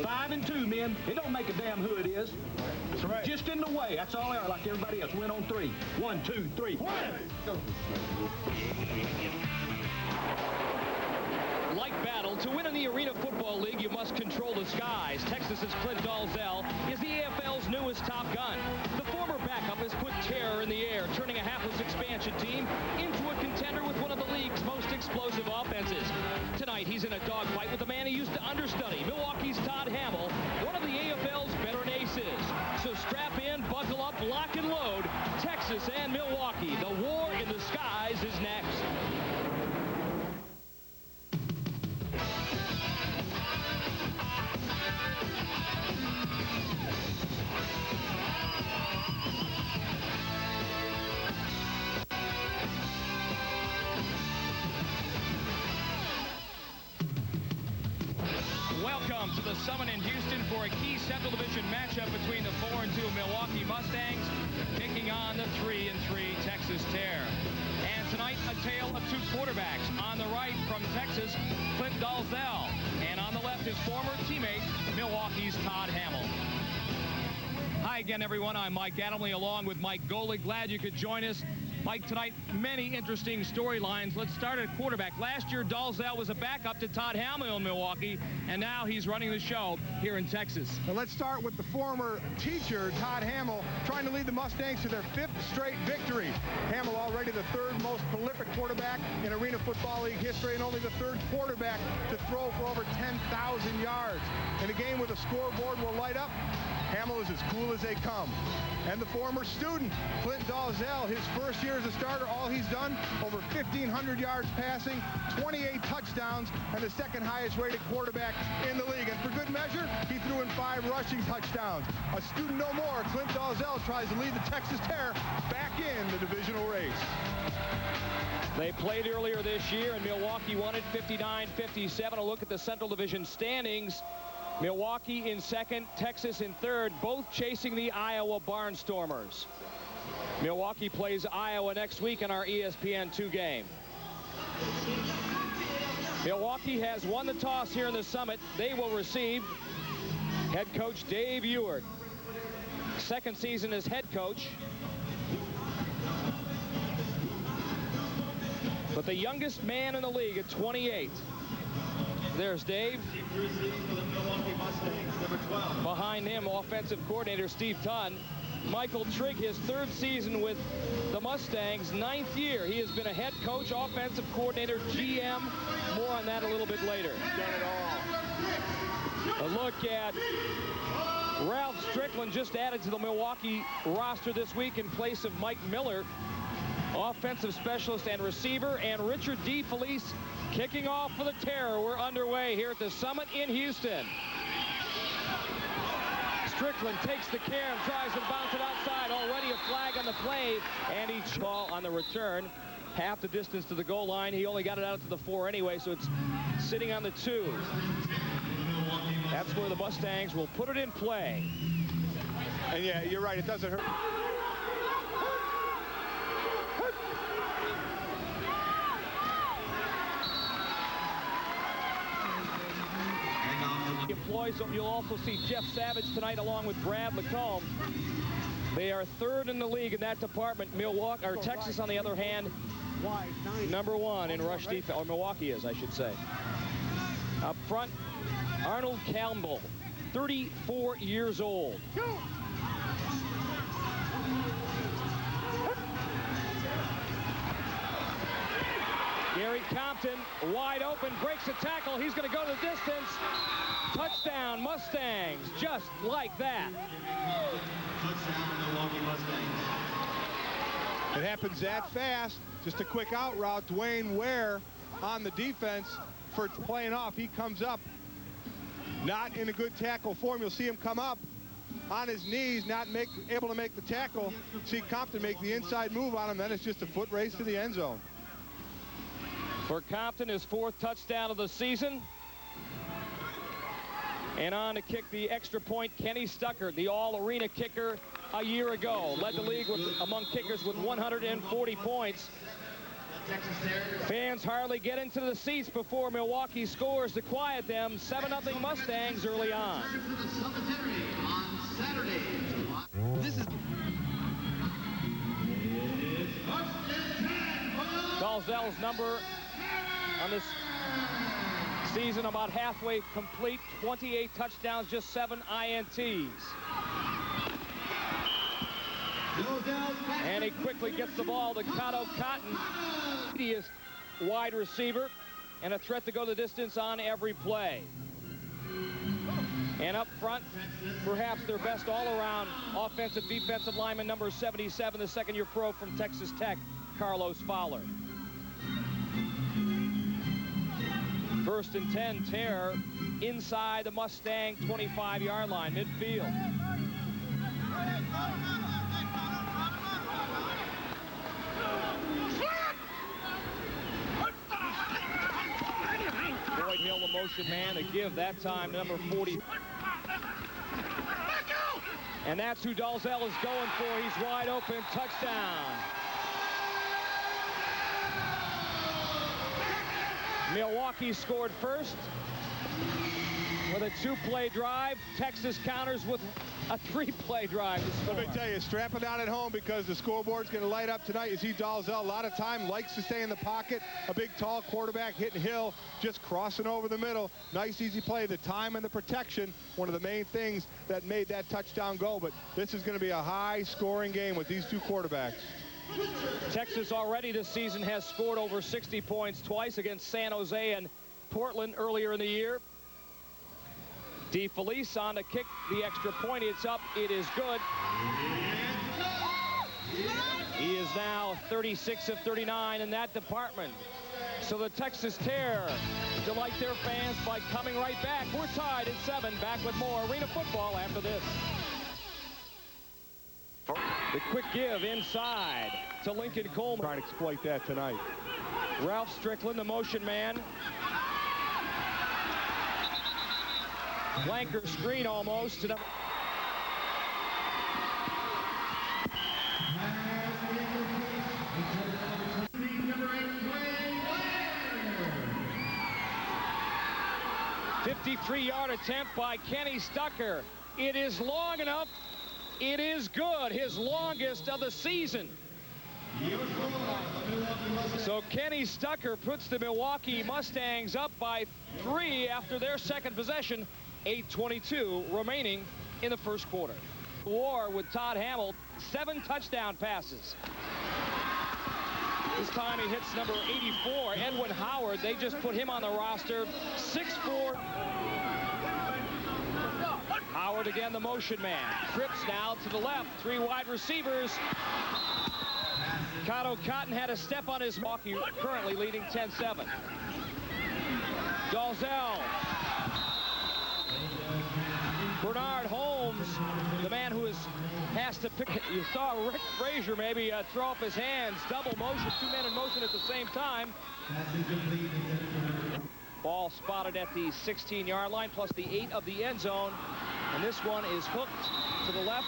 5 and 2, men. It don't make a damn who it is. That's right. Just in the way. That's all they are, like everybody else. Win on 3. 1, 2, 3. Like battle, to win in the Arena Football League, you must control the skies. Texas's Clint Dalzell is the AFL's newest top gun. The former backup has put terror in the air, turning a hapless expansion team into a contender with one of the league's most explosive offenses. Tonight, he's in a dogfight with the man he used to understudy, Milwaukee's Todd Hamill, one of the AFL's veteran aces. So strap in, buckle up, lock and load. Texas and Milwaukee, the war in the skies is next. Welcome to the Summit in Houston for a key Central Division matchup between the 4 and 2 Milwaukee Mustangs taking on the 3 and 3 Texas Terror. And tonight, a tale of two quarterbacks. On the right from Texas, Clint Dalzell, and on the left, his former teammate, Milwaukee's Todd Hamill. Hi again, everyone. I'm Mike Adamle along with Mike Golick. Glad you could join us. Mike, tonight, many interesting storylines. Let's start at quarterback. Last year, Dalzell was a backup to Todd Hamill in Milwaukee, and now he's running the show here in Texas. Now let's start with the former teacher, Todd Hamill, trying to lead the Mustangs to their 5th straight victory. Hamill already the 3rd most prolific quarterback in Arena Football League history and only the 3rd quarterback to throw for over 10,000 yards. In a game where the scoreboard will light up, Hamill is as cool as they come. And the former student, Clint Dalzell, his first year as a starter, all he's done, over 1,500 yards passing, 28 touchdowns, and the 2nd highest rated quarterback in the league. And for good measure, he threw in 5 rushing touchdowns. A student no more, Clint Dalzell tries to lead the Texas Terror back in the divisional race. They played earlier this year, and Milwaukee won it 59-57. A look at the Central Division standings. Milwaukee in 2nd, Texas in 3rd, both chasing the Iowa Barnstormers. Milwaukee plays Iowa next week in our ESPN2 game. Milwaukee has won the toss here in the Summit. They will receive head coach Dave Ewart. 2nd season as head coach. But the youngest man in the league at 28. There's Dave. Behind him, offensive coordinator Steve Tunn. Michael Trigg, his 3rd season with the Mustangs, 9th year. He has been a head coach, offensive coordinator, GM. More on that a little bit later. Done it all. A look at Ralph Strickland, just added to the Milwaukee roster this week in place of Mike Miller, offensive specialist and receiver, and Richard D. Felice kicking off for the Terror. We're underway here at the Summit in Houston. Strickland takes the care and tries to bounce it outside. Already a flag on the play, and he ball on the return. Half the distance to the goal line. He only got it out to the 4 anyway, so it's sitting on the 2. That's where the Mustangs will put it in play. And yeah, you're right, it doesn't hurt. Employees, you'll also see Jeff Savage tonight along with Brad Lacombe. They are 3rd in the league in that department. Milwaukee, or Texas, on the other hand, number 1 in rush defense, or Milwaukee is, I should say. Up front, Arnold Campbell, 34 years old. Gary Compton, wide open, breaks a tackle. He's going to go the distance. Touchdown, Mustangs, just like that. Touchdown, Milwaukee Mustangs. It happens that fast. Just a quick out route. Dwayne Ware on the defense for playing off. He comes up, not in a good tackle form. You'll see him come up on his knees, not able to make the tackle. See Compton make the inside move on him. Then it's just a foot race to the end zone. For Compton, his 4th touchdown of the season. And on to kick the extra point, Kenny Stuckert, the all-arena kicker a year ago. Led the league among kickers with 140 points. Fans hardly get into the seats before Milwaukee scores to quiet them. 7-0 Mustangs early on. This is Dalzell's number on this season about halfway complete. 28 touchdowns, just 7 INTs. And he quickly gets the ball to Cotto Cotton, the wide receiver, and a threat to go the distance on every play. And up front, perhaps their best all-around offensive defensive lineman, number 77, the second-year pro from Texas Tech, Carlos Fowler. 1st and 10, Terror inside the Mustang 25-yard line, midfield. Boyd Hill, the motion man, to give that time number 40. And that's who Dalzell is going for. He's wide open. Touchdown. Milwaukee scored first with a 2-play drive. Texas counters with a 3-play drive to score. Let me tell you, strap it down at home because the scoreboard's going to light up tonight. You see Dalzell a lot of time, likes to stay in the pocket. A big, tall quarterback hitting Hill, just crossing over the middle. Nice, easy play. The time and the protection, one of the main things that made that touchdown go. But this is going to be a high-scoring game with these two quarterbacks. Texas already this season has scored over 60 points twice against San Jose and Portland earlier in the year. DeFelice on to kick the extra point. It's up. It is good. He is now 36 of 39 in that department. So the Texas Terror delight their fans by coming right back. We're tied at 7. Back with more Arena Football after this. The quick give inside to Lincoln Coleman. Trying to exploit that tonight. Ralph Strickland, the motion man. Flanker screen almost to number. "53-yard attempt by Kenny Stucker. It is long enough. It is good. His longest of the season. So Kenny Stucker puts the Milwaukee Mustangs up by 3 after their second possession. 8:22 remaining in the first quarter. War with Todd Hamill, 7 touchdown passes. This time he hits number 84, Edwin Howard. They just put him on the roster. 6'4". Howard again, the motion man. Trips now to the left. 3 wide receivers. Cotto Cotton had a step on his Milwaukee, currently leading 10-7. Dalzell. Bernard Holmes, the man who has to pick. You saw Rick Frazier maybe throw up his hands. Double motion, 2 men in motion at the same time. Ball spotted at the 16-yard line, plus the 8 of the end zone. And this one is hooked to the left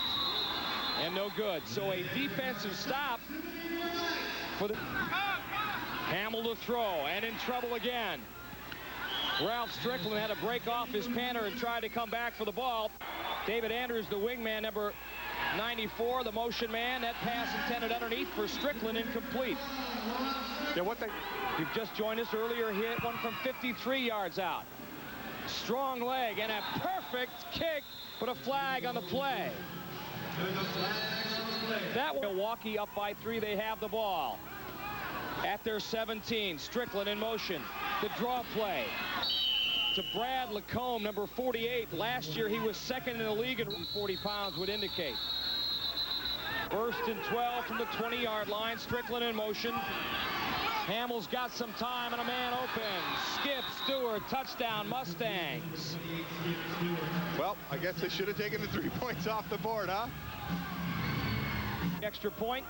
and no good. So a defensive stop for the Hamill to throw, and in trouble again. Ralph Strickland had to break off his Panther and tried to come back for the ball. David Andrews, the wingman, number 94, the motion man. That pass intended underneath for Strickland, incomplete. Yeah, You've just joined us earlier. Hit one from 53 yards out. Strong leg and a perfect kick, but a flag on the play. That Milwaukee up by 3. They have the ball at their 17. Strickland in motion. The draw play to Brad Lacombe, number 48. Last year he was second in the league, and 40 pounds would indicate. 1st and 12 from the 20-yard line. Strickland in motion. Hamill's got some time and a man open. Skip Stewart, touchdown Mustangs. Well, I guess they should have taken the 3 points off the board, huh? Extra point.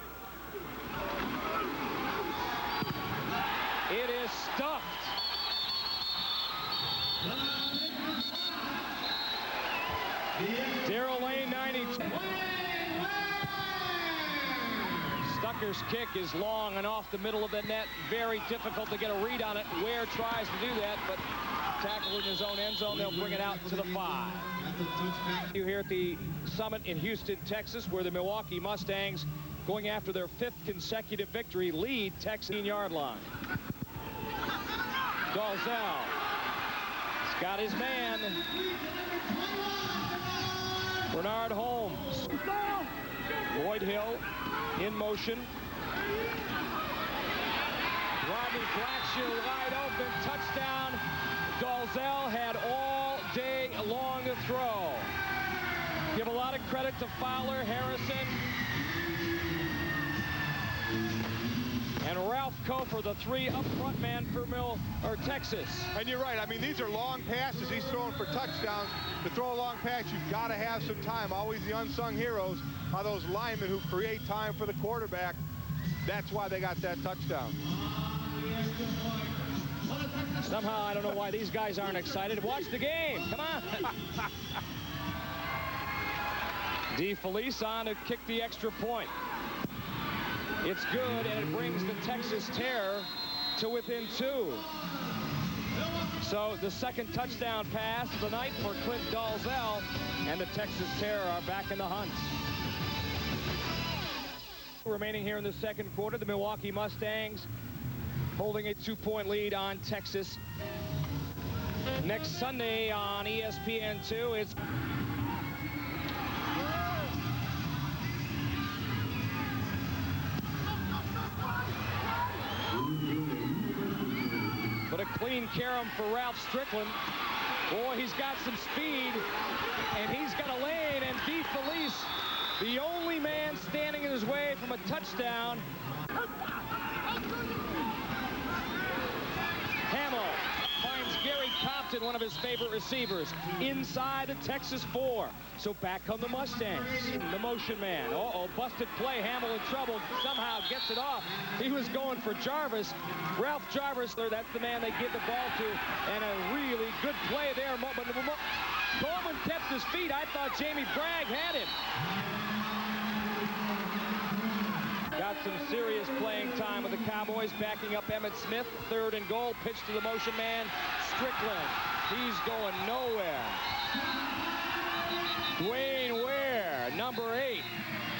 It is stuffed. Darrell Lane, 92. Stucker's kick is long and off the middle of the net. Very difficult to get a read on it. Ware tries to do that, but tackled in his own end zone. They'll bring it out to the 5. You here at the Summit in Houston, Texas, where the Milwaukee Mustangs, going after their 5th consecutive victory, lead Texas yard line. Dalzell. He's got his man. Bernard Holmes. Lloyd Hill in motion. Rodney Blackshear wide open. Touchdown. Dalzell had all day long to throw. Give a lot of credit to Fowler, Harrison, and Ralph Kofer, the 3 up front man for Texas. And you're right. I mean, these are long passes. He's throwing for touchdowns. To throw a long pass, you've got to have some time. Always the unsung heroes are those linemen who create time for the quarterback. That's why they got that touchdown. Somehow, I don't know why these guys aren't excited. Watch the game. Come on. DeFelice on to kick the extra point. It's good, and it brings the Texas Terror to within 2. So the 2nd touchdown pass of the night for Clint Dalzell, and the Texas Terror are back in the hunt. Remaining here in the 2nd quarter, the Milwaukee Mustangs holding a 2-point lead on Texas. Next Sunday on ESPN2, it's but a clean carom for Ralph Strickland. Boy, he's got some speed, and he's got a lane, and DeFelice, the only man standing in his way from a touchdown. Hamill finds Gary Compton, one of his favorite receivers, inside the Texas 4. So back come the Mustangs. The motion man. Uh-oh, busted play. Hamill in trouble. Somehow gets it off. He was going for Jarvis. Ralph Jarvis, that's the man they give the ball to. And a really good play there. But Coleman kept his feet. I thought Jamie Bragg had him. Got some serious playing time with the Cowboys, backing up Emmitt Smith. 3rd and goal. Pitch to the motion man. Strickland. He's going nowhere. Dwayne Ware, number 8.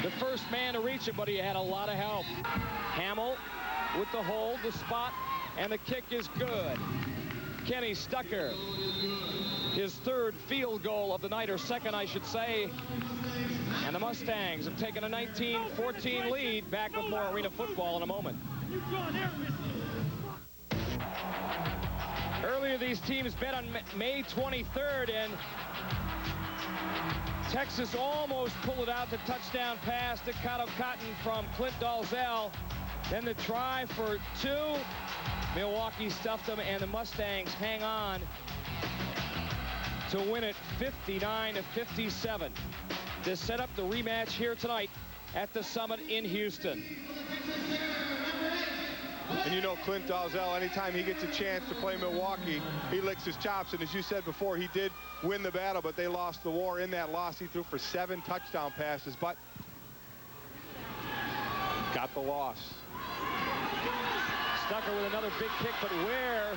The first man to reach it, but he had a lot of help. Hamill with the hold, the spot, and the kick is good. Kenny Stucker, his 3rd field goal of the night, or 2nd, I should say. And the Mustangs have taken a 19-14 lead. Back with more Arena Football in a moment. Earlier, these teams bet on May 23rd, and Texas almost pulled it out. The touchdown pass to Cotto Cotton from Clint Dalzell. Then the try for 2. Milwaukee stuffed them, and the Mustangs hang on to win it 59-57. To set up the rematch here tonight at the Summit in Houston. And you know Clint Dalzell, anytime he gets a chance to play Milwaukee, he licks his chops. And as you said before, he did win the battle, but they lost the war. In that loss, he threw for 7 touchdown passes, but got the loss. Stucker with another big kick, but Ware,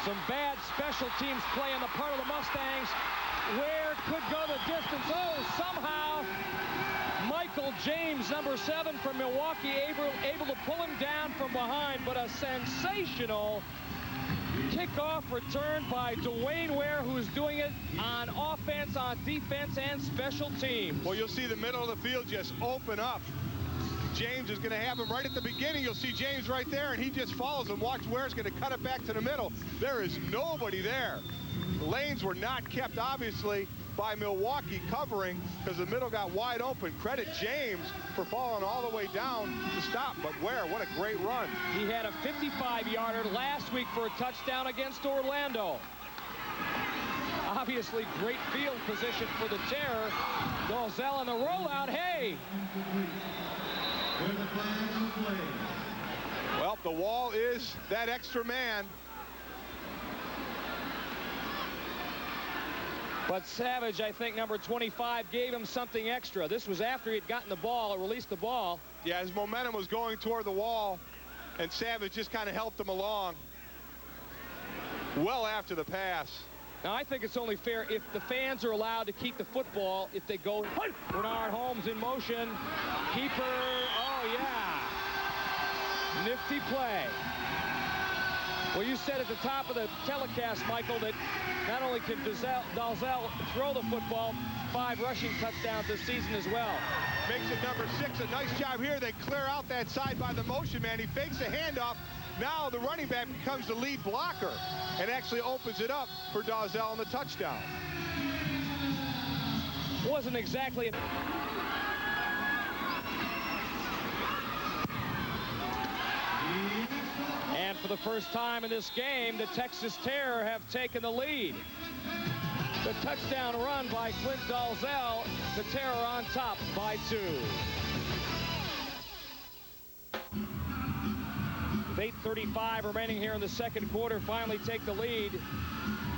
some bad special teams play on the part of the Mustangs. Ware could go the distance. Oh, somehow Michael James, number 7 from Milwaukee, able to pull him down from behind, but a sensational kickoff return by Dwayne Ware, who's doing it on offense, on defense, and special teams. Well, you'll see the middle of the field just open up. James is going to have him right at the beginning. You'll see James right there, and he just follows him. Watch Ware's going to cut it back to the middle. There is nobody there. The lanes were not kept, obviously, by Milwaukee covering, because the middle got wide open. Credit James for falling all the way down to stop. But Ware, what a great run. He had a 55-yarder last week for a touchdown against Orlando. Obviously, great field position for the Terror. Dalzell on the rollout. Hey! Well, the wall is that extra man. But Savage, I think, number 25, gave him something extra. This was after he had gotten the ball, or released the ball. Yeah, his momentum was going toward the wall, and Savage just kind of helped him along well after the pass. Now, I think it's only fair if the fans are allowed to keep the football if they go. Bernard Holmes in motion. Keeper. Oh, yeah. Nifty play. Well, you said at the top of the telecast, Michael, that not only can Dalzell throw the football, 5 rushing touchdowns this season as well. Makes it number 6. A nice job here. They clear out that side by the motion man. He fakes a handoff. Now the running back becomes the lead blocker and actually opens it up for Dalzell on the touchdown. Wasn't exactly. And for the first time in this game, the Texas Terror have taken the lead. The touchdown run by Clint Dalzell. The Terror on top by 2. With 8:35 remaining here in the second quarter, finally take the lead.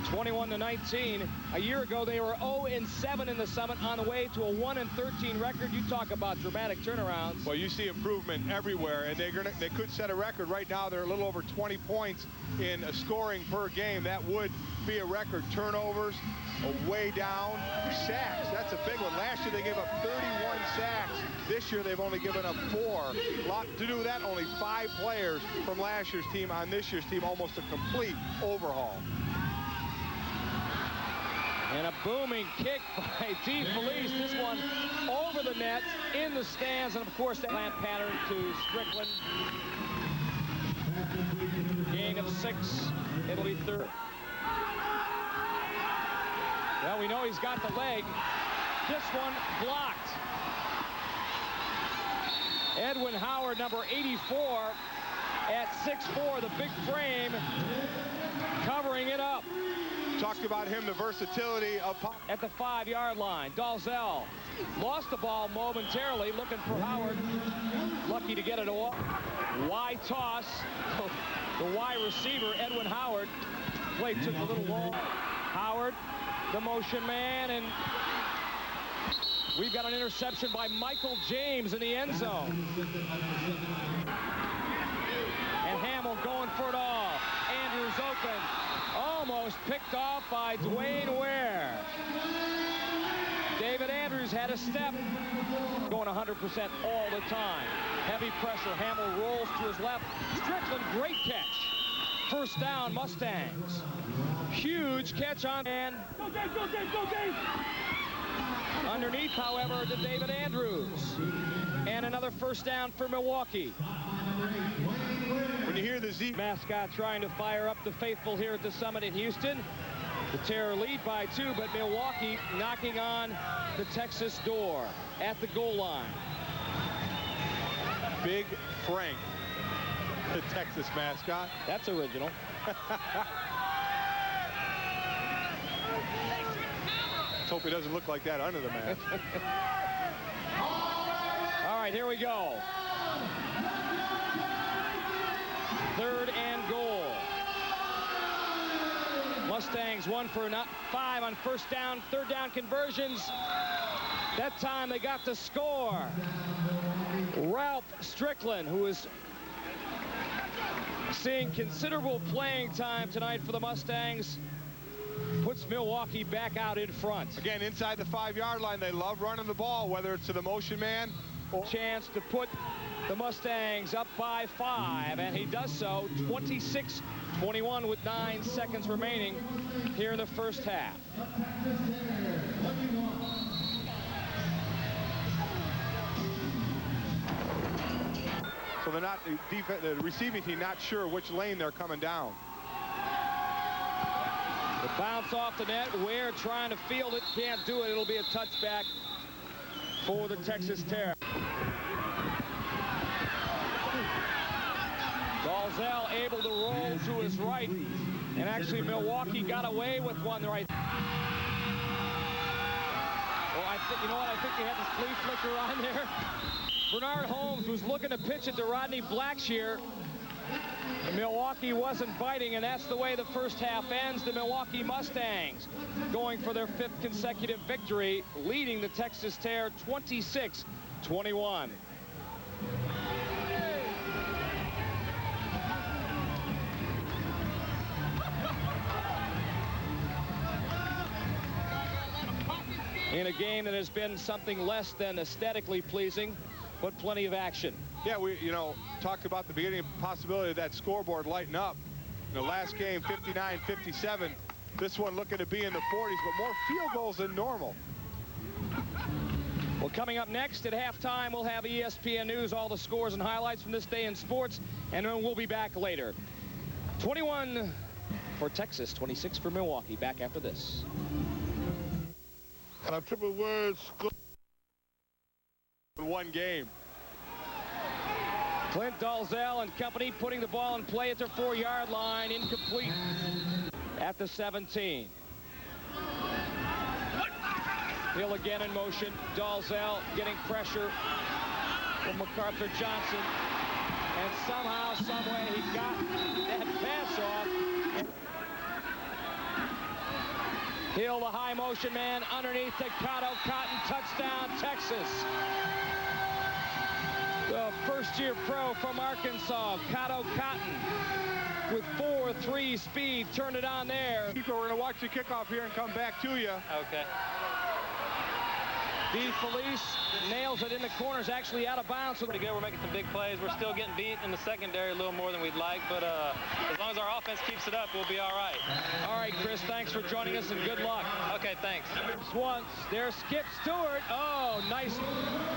21-19. A year ago, they were 0-7 in the Summit, on the way to a 1-13 record. You talk about dramatic turnarounds. Well, you see improvement everywhere, and they could set a record. Right now, they're a little over 20 points in scoring per game. That would be a record. Turnovers way down. Sacks, that's a big one. Last year, they gave up 31 sacks. This year, they've only given up 4. To do that, only 5 players from last year's team on this year's team. Almost a complete overhaul. And a booming kick by D. Felice. This one over the net, in the stands, and of course that plant pattern to Strickland. Gain of 6. It'll be 3rd. Well, we know he's got the leg. This one blocked. Edwin Howard, number 84, at 6'4", the big frame, covering it up. Talked about him, the versatility of at the 5-yard line. Dalzell lost the ball momentarily, looking for Howard. Lucky to get it a wide toss. The wide receiver, Edwin Howard. Play took a little long. Howard, the motion man, and we've got an interception by Michael James in the end zone. And Hamill going for it all. Andrews open. Almost picked off by Dwayne Ware. David Andrews had a step. Going 100% all the time. Heavy pressure. Hamill rolls to his left. Strickland, great catch. First down, Mustangs. Huge catch on. And Go Dave, go Dave, go Dave! Underneath, however, to David Andrews. And another first down for Milwaukee. When you hear the Z mascot trying to fire up the faithful here at the Summit in Houston. The Terror lead by 2, but Milwaukee knocking on the Texas door at the goal line. Big Frank, the Texas mascot. That's original. Let's hope he doesn't look like that under the mask. All right, here we go. 3rd and goal. Mustangs 1 for 5 on first down, 3rd down conversions. That time they got the score. Ralph Strickland, who is seeing considerable playing time tonight for the Mustangs, puts Milwaukee back out in front. Again, inside the 5-yard line, they love running the ball, whether it's to the motion man or chance to put the Mustangs up by 5, and he does so. 26-21 with 9 seconds remaining here in the first half. So they're not the receiving team not sure which lane they're coming down. The bounce off the net. Ware trying to field it, can't do it. It'll be a touchback for the Texas Terror. Dalzell able to roll to his right, and actually Milwaukee got away with one right. Well, I think, you know what, I think they had the flea flicker on there. Bernard Holmes was looking to pitch it to Rodney Blackshear. Milwaukee wasn't biting, and that's the way the first half ends. The Milwaukee Mustangs going for their 5th consecutive victory, leading the Texas Terror 26-21. in a game that has been something less than aesthetically pleasing, but plenty of action. Yeah, we, talked about the beginning possibility of that scoreboard lighting up. In the last game, 59-57. This one looking to be in the 40s, but more field goals than normal. Well, coming up next at halftime, we'll have ESPN News, all the scores and highlights from this day in sports, and then we'll be back later. 21 for Texas, 26 for Milwaukee. Back after this. And a triple word score. In one game. Clint Dalzell and company putting the ball in play at their 4-yard line, incomplete at the 17. Hill again in motion. Dalzell getting pressure from MacArthur Johnson. And somehow, someway, he got that pass off. Hill, the high motion man, underneath to Cotto Cotton. Touchdown, Texas. The first-year pro from Arkansas, Cotto Cotton, with 4.3 speed, turned it on there. We're going to watch the kickoff here and come back to you. Okay. DeFelice nails it in the corners, actually out of bounds. Pretty good. We're making some big plays. We're still getting beat in the secondary a little more than we'd like, but as long as our offense keeps it up, we'll be all right. All right, Chris, thanks for joining us, and good luck. Okay, thanks. Once, there's Skip Stewart. Oh, nice.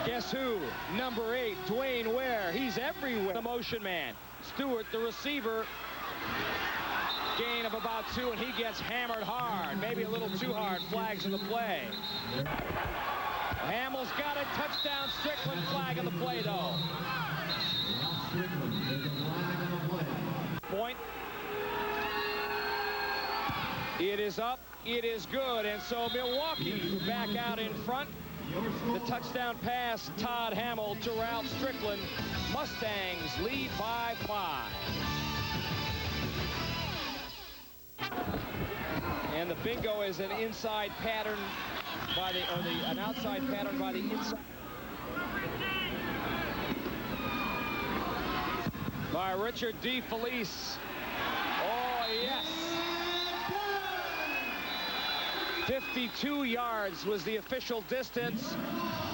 Guess who? Number 8, Dwayne Ware. He's everywhere. The motion man. Stewart, the receiver. Gain of about 2, and he gets hammered hard. Maybe a little too hard. Flags in the play. Hamill's got a touchdown. Strickland flag on the play, though. Point. It is up. It is good. And so Milwaukee back out in front. The touchdown pass, Todd Hamill to Ralph Strickland. Mustangs lead by 5. And the bingo is an inside pattern by an outside pattern by the inside. By Richard DeFelice. Oh, yes. 52 yards was the official distance.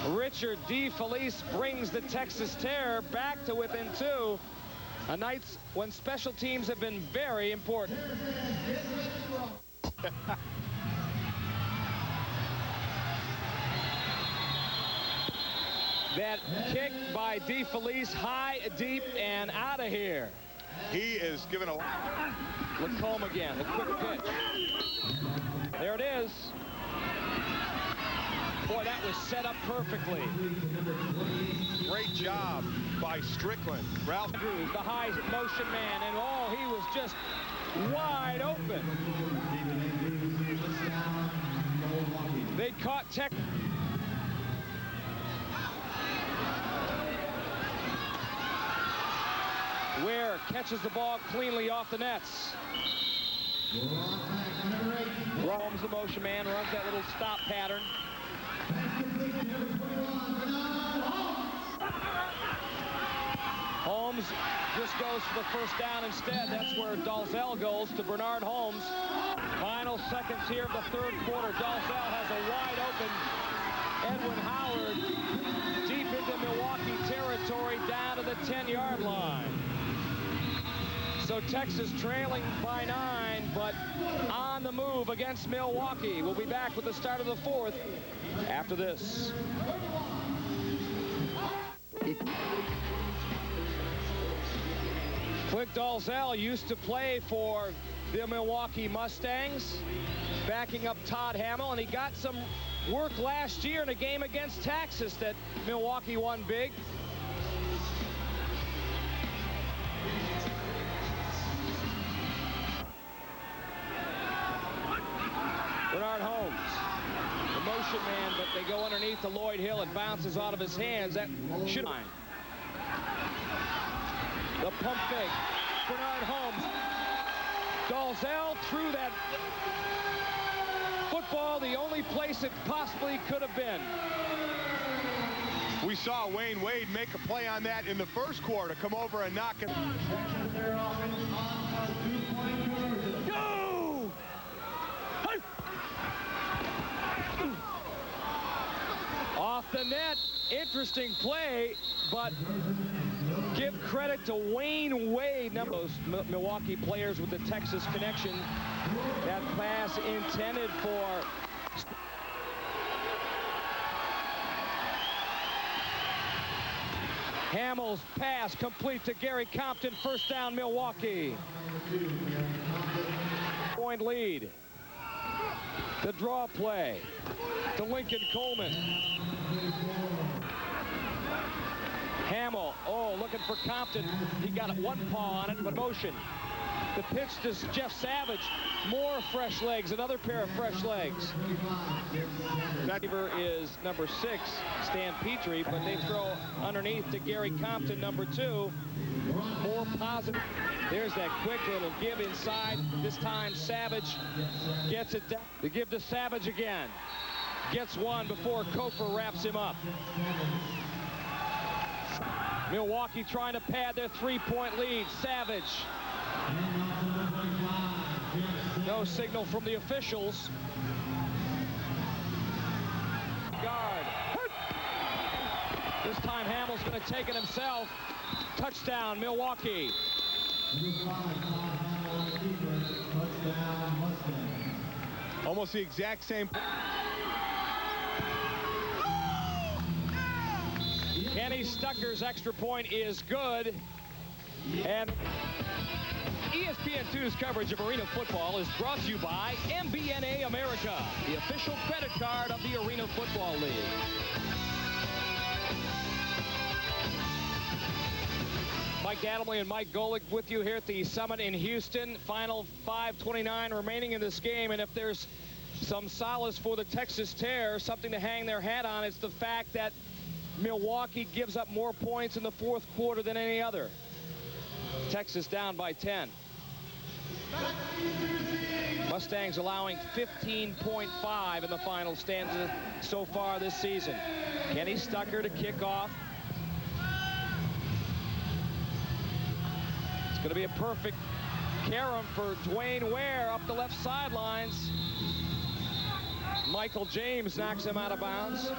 Richard DeFelice brings the Texas Terror back to within 2. A night when special teams have been very important. That kick by DeFelice, high, deep, and out of here. He is giving a... Lacombe again, the quick pitch. There it is. Boy, that was set up perfectly. Great job by Strickland. Ralph Andrews, the high motion man, and oh, he was just wide open. They caught Tech. Ware catches the ball cleanly off the nets. Holmes, the motion man, runs that little stop pattern. Holmes just goes for the first down instead. That's where Dalzell goes to Bernard Holmes. Final seconds here of the 3rd quarter. Dalzell has a wide open Edwin Howard deep into Milwaukee territory down to the 10-yard line. So Texas trailing by 9, but on the move against Milwaukee. We'll be back with the start of the 4th after this. Clint Dalzell used to play for the Milwaukee Mustangs, backing up Todd Hamill, and he got some work last year in a game against Texas that Milwaukee won big. Bernard Holmes, the motion man, but they go underneath to Lloyd Hill. It bounces out of his hands. That should line. The pump fake. Bernard Holmes. Dalzell threw that football the only place it possibly could have been. We saw Wayne Wade make a play on that in the 1st quarter, come over and knock it. Go! the net. Interesting play, but give credit to Wayne Wade. Those Milwaukee players with the Texas connection. That pass intended for Hamill's pass complete to Gary Compton. First down, Milwaukee. Point lead. The draw play to Lincoln Coleman. Hamill, looking for Compton. He got one paw on it, but motion. The pitch to Jeff Savage. More fresh legs, another pair of fresh legs. That is number 6, Stan Petrie, but they throw underneath to Gary Compton, number 2. More positive. There's that quick little give inside. This time Savage gets it down. They give to Savage again. Gets one before Kofer wraps him up. Milwaukee trying to pad their 3-point lead. Savage. No signal from the officials. Guard. This time Hamill's going to take it himself. Touchdown, Milwaukee. Almost the exact same. Kenny Stucker's extra point is good. And ESPN2's coverage of Arena Football is brought to you by MBNA America, the official credit card of the Arena Football League. Mike Adamle and Mike Golick with you here at the Summit in Houston. Final 5:29 remaining in this game, and if there's some solace for the Texas Terror, something to hang their hat on, it's the fact that Milwaukee gives up more points in the fourth quarter than any other. Texas down by 10. Mustangs allowing 15.5 in the final stanza so far this season. Kenny Stucker to kick off. It's going to be a perfect carom for Dwayne Ware up the left sidelines. Michael James knocks him out of bounds.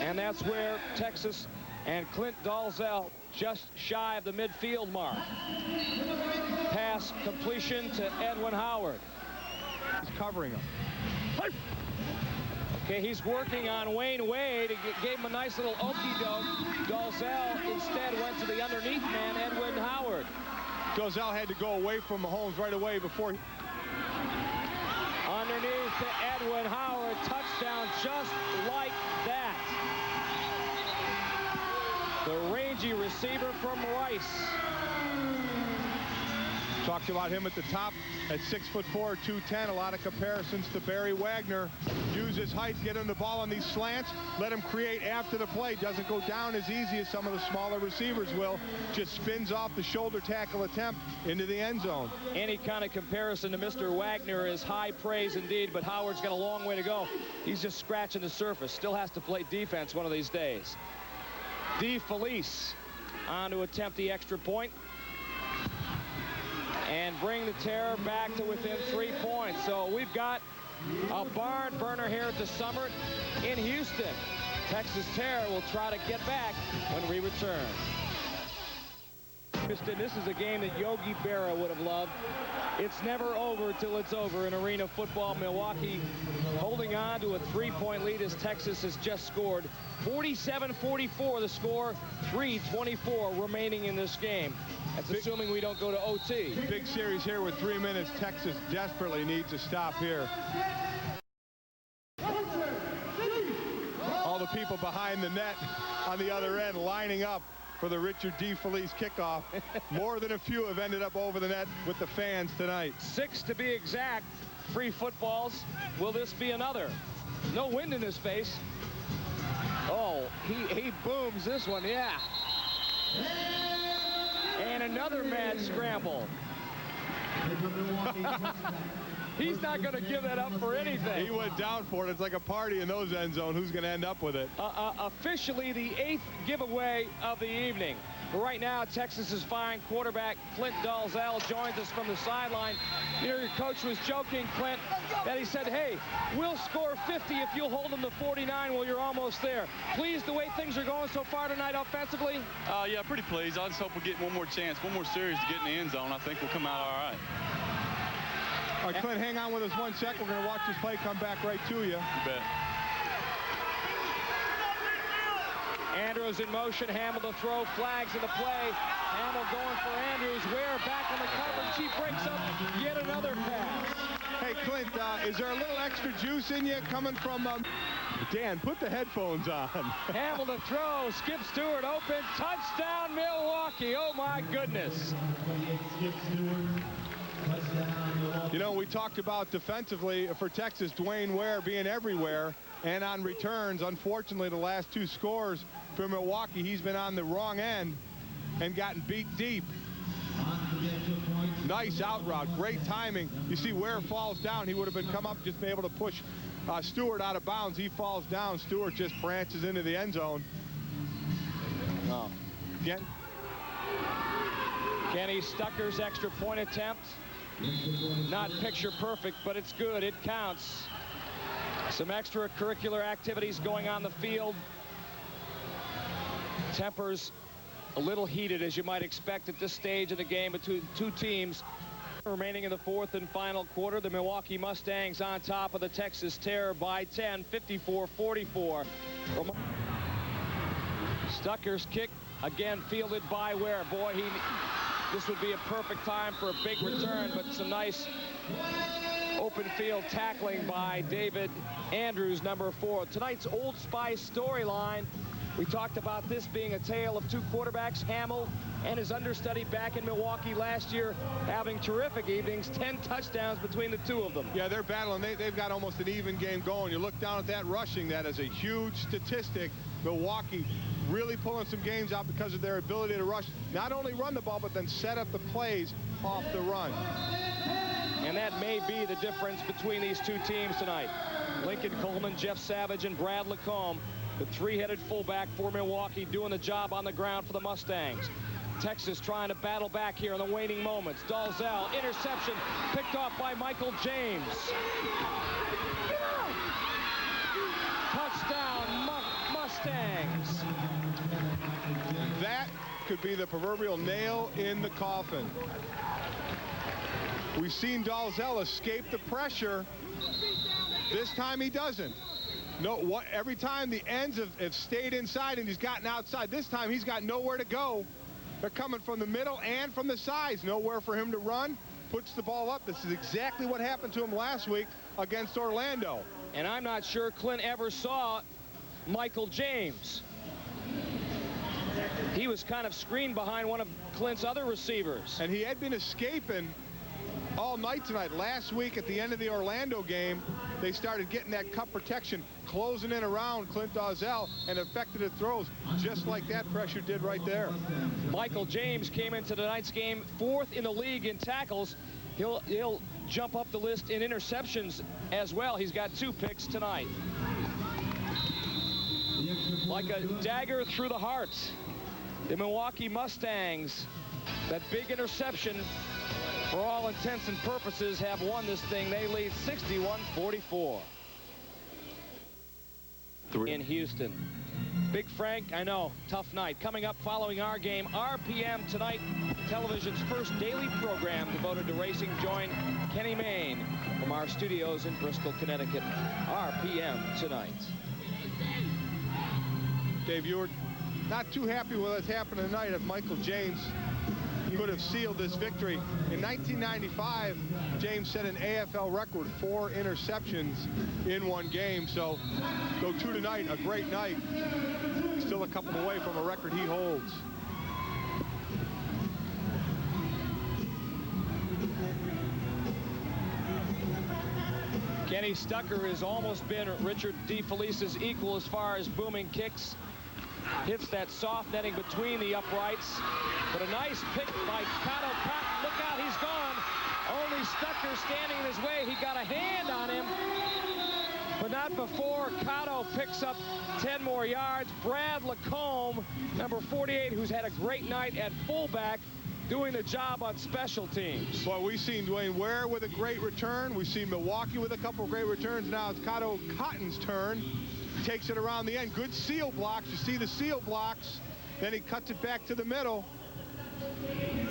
And that's where Texas and Clint Dalzell just shy of the midfield mark. Pass completion to Edwin Howard. He's covering him. Okay, he's working on Wayne Wade. He gave him a nice little okey-doke. Dalzell instead went to the underneath man, Edwin Howard. Dalzell had to go away from Mahomes right away before he... Underneath to Edwin Howard. Touchdown just like that. The rangy receiver from Rice. Talked about him at the top at 6'4", 210. A lot of comparisons to Barry Wagner. Use his height, get him the ball on these slants, let him create after the play. Doesn't go down as easy as some of the smaller receivers will. Just spins off the shoulder tackle attempt into the end zone. Any kind of comparison to Mr. Wagner is high praise indeed, but Howard's got a long way to go. He's just scratching the surface. Still has to play defense one of these days. DeFelice on to attempt the extra point and bring the Terror back to within 3 points. So we've got a barn burner here at the Summit in Houston. Texas Terror will try to get back when we return. Houston, this is a game that Yogi Berra would have loved. It's never over till it's over in Arena Football. Milwaukee holding on to a 3-point lead as Texas has just scored. 47-44 the score, 3:24 remaining in this game. That's assuming we don't go to OT. Big series here with 3 minutes. Texas desperately needs a stop here. All the people behind the net on the other end lining up for the Richard DeFelice kickoff. More than a few have ended up over the net with the fans tonight. 6 to be exact. Free footballs. Will this be another? No wind in his face. Oh, he booms this one, yeah. And another mad scramble. He's not going to give that up for anything. He went down for it. It's like a party in those end zone. Who's going to end up with it? Officially the 8th giveaway of the evening. Right now, Texas's fine quarterback Clint Dalzell joins us from the sideline. You know, your coach was joking, Clint, that he said, hey, we'll score 50 if you'll hold them to 49. Well, you're almost there. Pleased the way things are going so far tonight offensively? Yeah, pretty pleased. I just hope we get one more chance, one more series to get in the end zone. I think we'll come out all right. All right, Clint, hang on with us 1 sec. We're going to watch this play come back right to you. You bet. Andrews in motion. Hamill to throw. Flags in the play. Hamill going for Andrews. Ware back on the coverage. He breaks up yet another pass. Hey, Clint, is there a little extra juice in you coming from Dan? Put the headphones on. Hamill to throw. Skip Stewart open. Touchdown, Milwaukee. Oh, my goodness. You know, we talked about defensively for Texas, Dwayne Ware being everywhere. And on returns, unfortunately, the last 2 scores for Milwaukee, he's been on the wrong end and gotten beat deep. Nice out route, great timing. You see Ware falls down. He would have been come up, just been able to push Stewart out of bounds. He falls down. Stewart just branches into the end zone. Oh. Again. Kenny Stucker's extra point attempt. Not picture perfect, but it's good. It counts. Some extracurricular activities going on the field. Tempers a little heated, as you might expect at this stage of the game between 2 teams. Remaining in the 4th and final quarter, the Milwaukee Mustangs on top of the Texas Terror by 10, 54-44. Stucker's kick, again fielded by Ware. Boy, this would be a perfect time for a big return, but some nice open field tackling by David Andrews, number 4. Tonight's Old Spice storyline. We talked about this being a tale of 2 quarterbacks, Hamill and his understudy back in Milwaukee last year, having terrific evenings, 10 touchdowns between the 2 of them. Yeah, they're battling. They've got almost an even game going. You look down at that rushing, that is a huge statistic. Milwaukee really pulling some games out because of their ability to rush, not only run the ball, but then set up the plays off the run. And that may be the difference between these 2 teams tonight. Lincoln Coleman, Jeff Savage, and Brad Lacombe, the 3-headed fullback for Milwaukee, doing the job on the ground for the Mustangs. Texas trying to battle back here in the waning moments. Dalzell, interception, picked off by Michael James. Touchdown, Mustangs. That could be the proverbial nail in the coffin. We've seen Dalzell escape the pressure. This time he doesn't. No, every time the ends have stayed inside and he's gotten outside. This time he's got nowhere to go. They're coming from the middle and from the sides. Nowhere for him to run. Puts the ball up. This is exactly what happened to him last week against Orlando. And I'm not sure Clint ever saw Michael James. He was kind of screened behind one of Clint's other receivers. And he had been escaping all night tonight. Last week at the end of the Orlando game, they started getting that cup protection, closing in around Clint Dalzell, and affected the throws just like that pressure did right there. Michael James came into tonight's game 4th in the league in tackles. He'll jump up the list in interceptions as well. He's got 2 picks tonight. Like a dagger through the heart, the Milwaukee Mustangs, that big interception, for all intents and purposes, have won this thing. They lead 61-44 in Houston. Big Frank, I know, tough night. Coming up following our game, RPM tonight, television's first daily program devoted to racing. Join Kenny Mayne from our studios in Bristol, Connecticut. RPM tonight. Dave, you were not too happy with what's happening tonight if Michael James could have sealed this victory. In 1995, James set an AFL record, 4 interceptions in one game. So go 2 tonight, a great night. Still a couple away from a record he holds. Kenny Stucker has almost been Richard DeFelice's equal as far as booming kicks. Hits that soft netting between the uprights. But a nice pick by Cato Patton. Look out, he's gone. Only Stucker standing in his way. He got a hand on him, but not before Cotto picks up 10 more yards. Brad Lacombe, number 48, who's had a great night at fullback, doing the job on special teams. Well, we've seen Dwayne Ware with a great return. We've seen Milwaukee with a couple of great returns. Now it's Cotto Cotton's turn. Takes it around the end. Good seal blocks. You see the seal blocks. Then he cuts it back to the middle.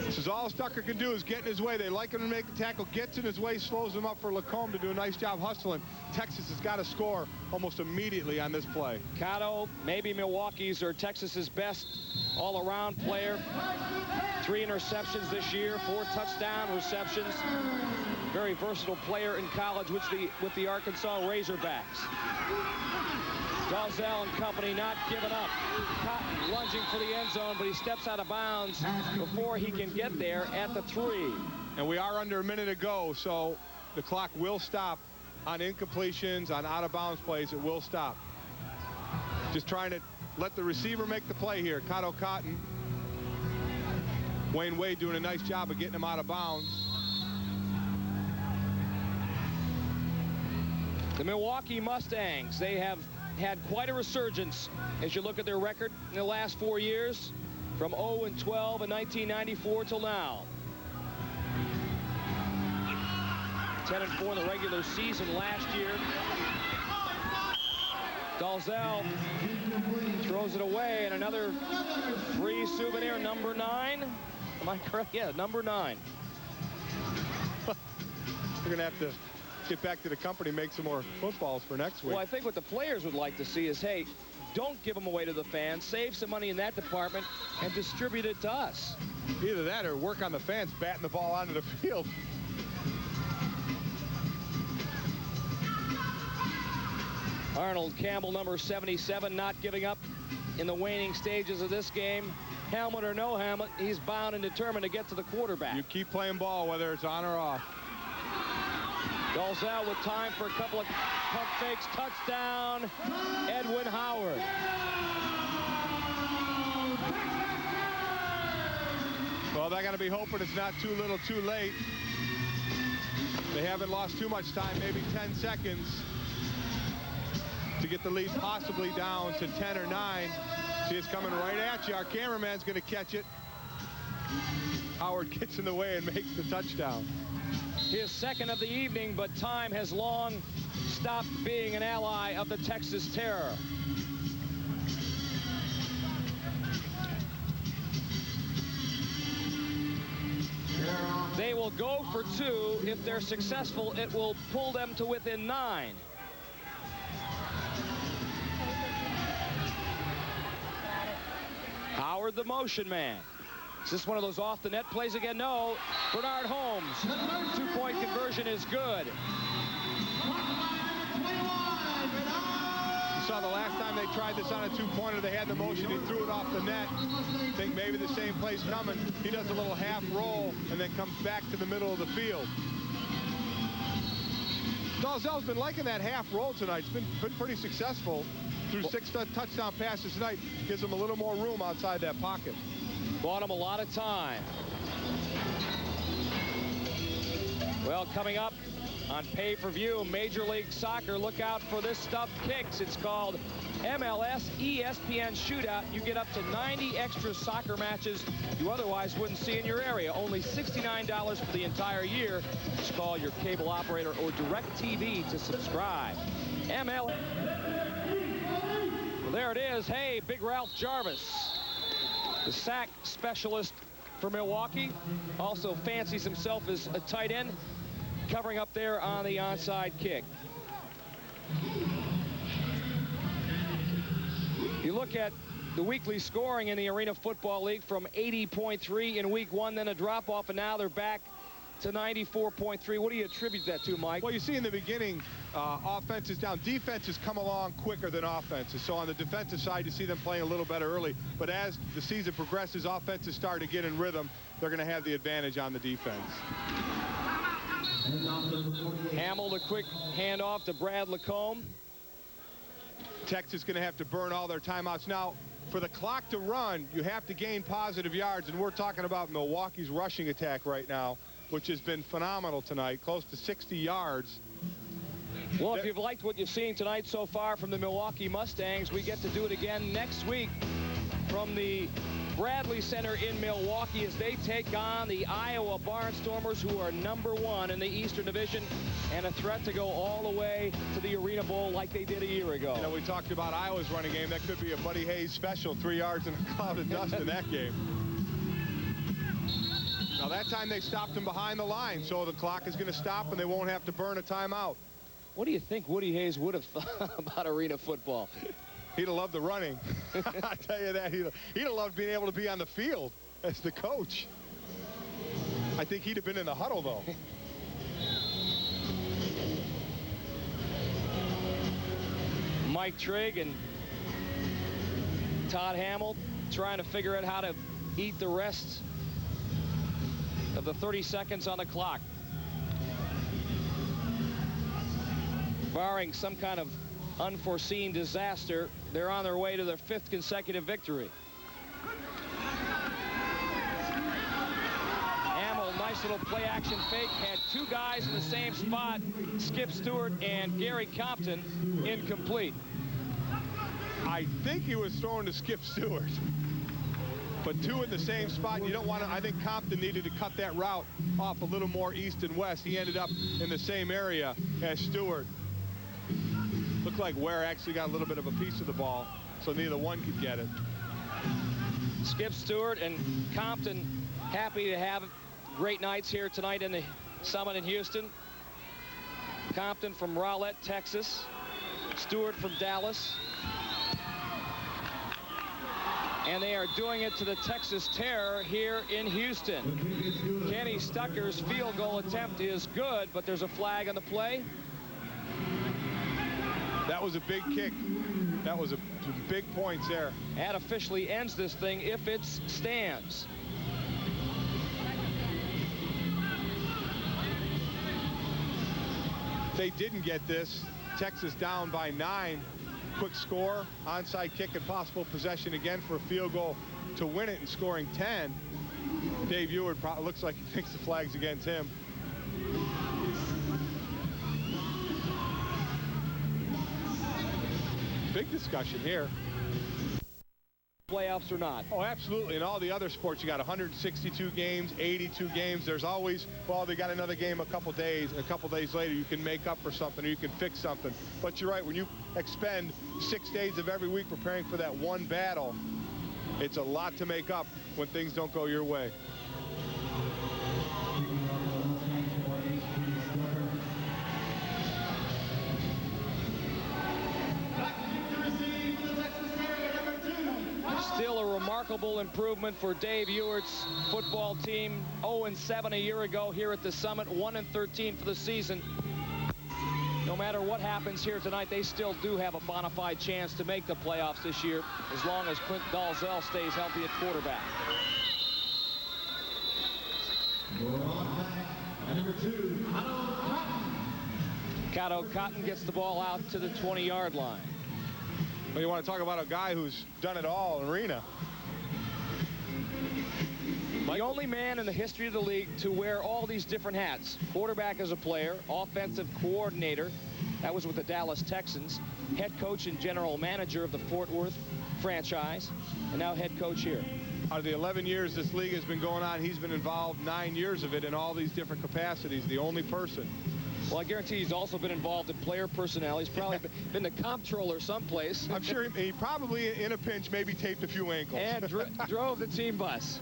This is all Stucker can do, is get in his way. They like him to make the tackle, gets in his way, slows him up for Lacombe to do a nice job hustling. Texas has got to score almost immediately on this play. Cotto, maybe Milwaukee's or Texas's best all-around player. 3 interceptions this year, 4 touchdown receptions. Very versatile player in college with the Arkansas Razorbacks. Dalzell and company not giving up. Cotton lunging for the end zone, but he steps out of bounds before he can get there at the 3. And we are under a minute to go, so the clock will stop on incompletions, on out-of-bounds plays. It will stop. Just trying to let the receiver make the play here. Cotto Cotton. Wayne Wade doing a nice job of getting him out of bounds. The Milwaukee Mustangs, they have had quite a resurgence as you look at their record in the last 4 years, from 0-12 in 1994 till now. 10-4 in the regular season last year. Dalzell throws it away, and another free souvenir, number 9. Am I correct? Yeah, number 9. We're going to have to get back to the company, make some more footballs for next week. Well, I think what the players would like to see is, hey, don't give them away to the fans. Save some money in that department and distribute it to us. Either that or work on the fans batting the ball onto the field. Arnold Campbell, number 77, not giving up in the waning stages of this game. Helmet or no helmet, he's bound and determined to get to the quarterback. You keep playing ball, whether it's on or off. Dalzell with time for a couple of pump fakes. Touchdown, Edwin Howard. Well, they got to be hoping it's not too little too late. They haven't lost too much time, maybe 10 seconds to get the lead possibly down to 10 or 9. See, it's coming right at you. Our cameraman's going to catch it. Howard gets in the way and makes the touchdown. His second of the evening, but time has long stopped being an ally of the Texas Terror. They will go for 2. If they're successful, it will pull them to within 9. Howard, the motion man. Is this one of those off the net plays again? No. Bernard Holmes. 2-point conversion is good. You saw the last time they tried this on a 2-pointer, they had the motion, he threw it off the net. Think maybe the same play's coming. He does a little half roll and then comes back to the middle of the field. Dalzell's been liking that half roll tonight. It's been pretty successful. Through 6 touchdown passes tonight, gives him a little more room outside that pocket. Bought him a lot of time. Well, coming up on pay-per-view, Major League Soccer, look out for this stuff kicks. It's called MLS ESPN Shootout. You get up to 90 extra soccer matches you otherwise wouldn't see in your area. Only $69 for the entire year. Just call your cable operator or DirecTV to subscribe. MLS. Well, there it is. Hey, Big Ralph Jarvis, the sack specialist for Milwaukee, also fancies himself as a tight end, covering up there on the onside kick. You look at the weekly scoring in the Arena Football League from 80.3 in week 1, then a drop off, and now they're back to 94.3. What do you attribute that to, Mike? Well, you see in the beginning, offense is down. Defenses come along quicker than offenses. So on the defensive side, you see them playing a little better early. But as the season progresses, offenses start to get in rhythm. They're going to have the advantage on the defense. Hamill, the quick handoff to Brad Lacombe. Texas going to have to burn all their timeouts. Now, for the clock to run, you have to gain positive yards, and we're talking about Milwaukee's rushing attack right now. which has been phenomenal tonight, close to 60 yards. Well, if you've liked what you've seen tonight so far from the Milwaukee Mustangs, we get to do it again next week from the Bradley Center in Milwaukee as they take on the Iowa Barnstormers, who are #1 in the Eastern Division and a threat to go all the way to the Arena Bowl like they did a year ago. You know, we talked about Iowa's running game. That could be a Buddy Hayes special, 3 yards in a cloud of dust in that game. Now, that time they stopped him behind the line, so the clock is going to stop and they won't have to burn a timeout. What do you think Woody Hayes would have thought about arena football? He'd have loved the running. I tell you that. He'd have loved being able to be on the field as the coach. I think he'd have been in the huddle, though. Mike Trigg and Todd Hamill trying to figure out how to eat the rest of the 30 seconds on the clock. Barring some kind of unforeseen disaster, they're on their way to their 5th consecutive victory. Hamill, nice little play action fake, had 2 guys in the same spot, Skip Stewart and Gary Compton, incomplete. I think he was throwing to Skip Stewart. But 2 in the same spot, you don't want to. I think Compton needed to cut that route off a little more east and west. He ended up in the same area as Stewart. Looked like Ware actually got a little bit of a piece of the ball, so neither one could get it. Skip Stewart and Compton happy to have great nights here tonight in the Summit in Houston. Compton from Rowlett, Texas. Stewart from Dallas. And they are doing it to the Texas Terror here in Houston. Kenny Stucker's field goal attempt is good, but there's a flag on the play. That was a big kick. That was a big points there. That officially ends this thing if it stands. If they didn't get this, Texas down by 9. Quick score, onside kick, and possible possession again for a field goal to win it and scoring 10. Dave Eward probably looks like he thinks the flag's against him. Big discussion here. Playoffs or not. Oh, absolutely. In all the other sports, you got 162 games, 82 games. There's always, well, they got another game a couple days, and a couple days later you can make up for something or you can fix something. But you're right, when you expend 6 days of every week preparing for that one battle, it's a lot to make up when things don't go your way. Still a remarkable improvement for Dave Eward's football team. 0-7 a year ago here at the Summit, 1-13 for the season. No matter what happens here tonight, they still do have a bona fide chance to make the playoffs this year, as long as Clint Dalzell stays healthy at quarterback. Number 2, Cato Cotton gets the ball out to the 20-yard line. Well, you want to talk about a guy who's done it all in arena. The only man in the history of the league to wear all these different hats. Quarterback as a player, offensive coordinator, that was with the Dallas Texans, head coach and general manager of the Fort Worth franchise, and now head coach here. Out of the 11 years this league has been going on, he's been involved 9 years of it in all these different capacities, the only person. Well, I guarantee he's also been involved in player personnel. He's probably been the comptroller someplace. I'm sure he probably, in a pinch, maybe taped a few ankles. And drove the team bus.